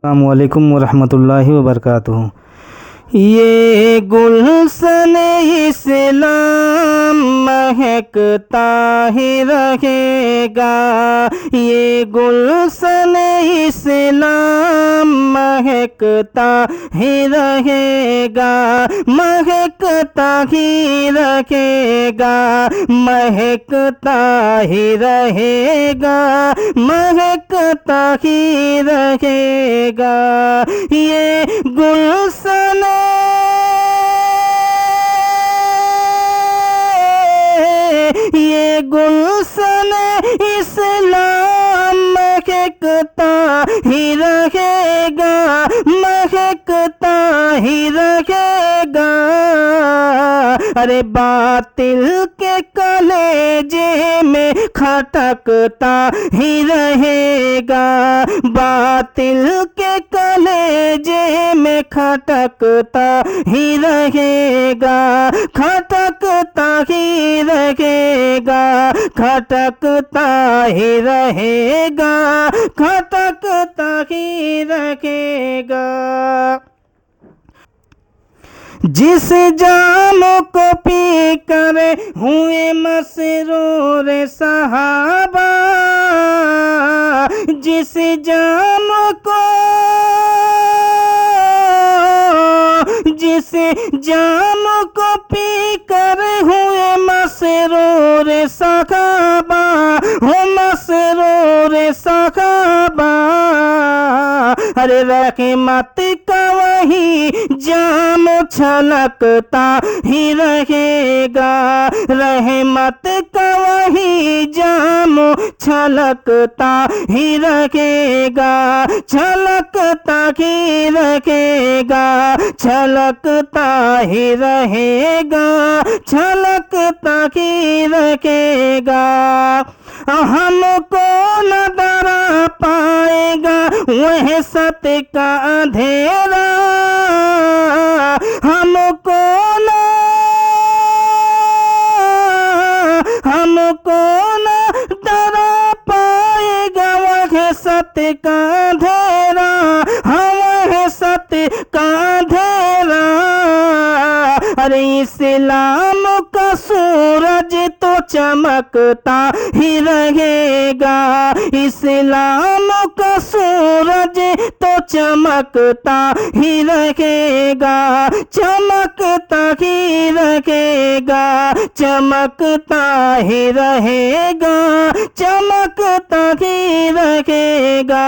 अस्सलामुअलैकुम वरहमतुल्लाहि वबरकातुहू। ये गुलशन इस्लाम महकता ही रहेगा। ये गुलशन इस्लाम महकता ही रहेगा। महकता ही रहेगा। महकता ही रहेगा। महकता ही रहेगा। ये गुलशन ये गुलशन इस्लाम महकता ही रहेगा। महकता ही रहेगा। अरे बातिल के कलेजे में खटकता ही रहेगा। बातिल के कलेजे में खटकता ही रहेगा। खटकता ही रहेगा। खटकता ही रहेगा। खटकता ही रहेगा। जिस जाम को पी कर हुए मसरूर सहाबा। जिस जाम को जिस जाम को पी कर हुए मसरूर सहाबा। हो मसरूर सहाबा। अरे रहमत का वही जाम छलकता ही रहेगा। रहमत का वही जाम छलकता ही रहेगा। छलकता ही रहेगा। छलकता ही रहेगा। छलकता ही रहेगा। हमको न डरा पाएगा वह सत्य का अंधेरा। हमको न डरा पाएगा वह सत्य का अंधेरा। वह सत्य का अंधेरा। अरे इस्लाम का सूरज तो चमकता ही रहेगा। इस्लाम का सूरज तो चमकता ही रहेगा। चमकता ही रहेगा। चमकता ही रहेगा। चमकता ही रहेगा।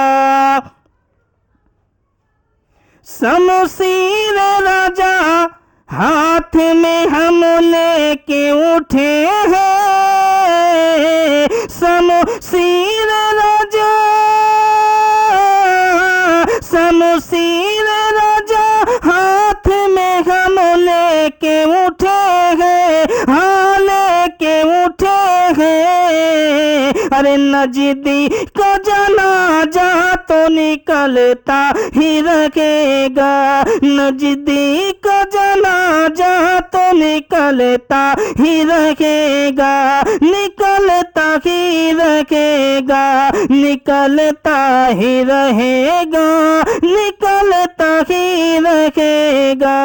शमशीर राजा हाथ में हम लेके उठे हैं। शमशीर राजा शमशीर राजा हाथ में हम लेके उठे हैं। हाँ लेके उठे हैं। अरे नजदी को जनाजा तो निकलता ही रहेगा। नजदी को जनाजा तो निकलता ही रहेगा। निकलता ही रहेगा। निकलता ही रहेगा। निकलता ही रहेगा।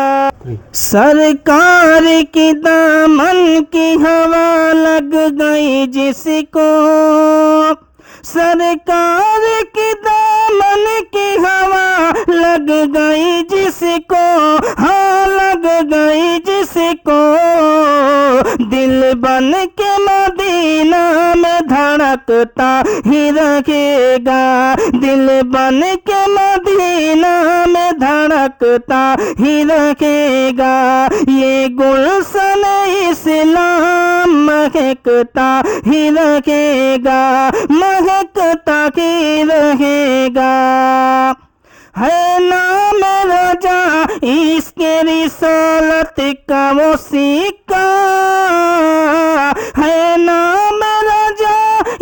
सरकार की दामन की हवा लग गई जिसको। सरकार की दामन की हवा लग गई जिसको। हाँ लग गई जिसको। दिल बन के मदीना में धड़कता ही रहेगा। दिल बन के मदीना में धड़कता ही रहेगा। ये गुलशन इस्लाम महकता ही रहेगा। महकता ही रहेगा। है नाम राजा इसके रिसालत का वो सिक्का। है नाम राजा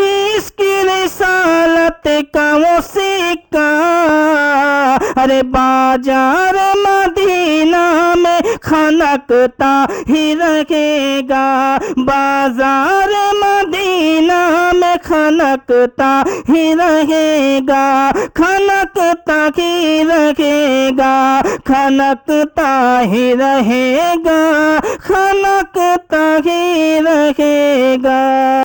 इसकी रिसालत का वो सिक्का। अरे बाजार मदीना में खनकता ही रहेगा, बाजार मदीना में खनकता ही रहेगा, खनकता ही रहेगा, खनकता ही रहेगा, खनकता ही रहेगा।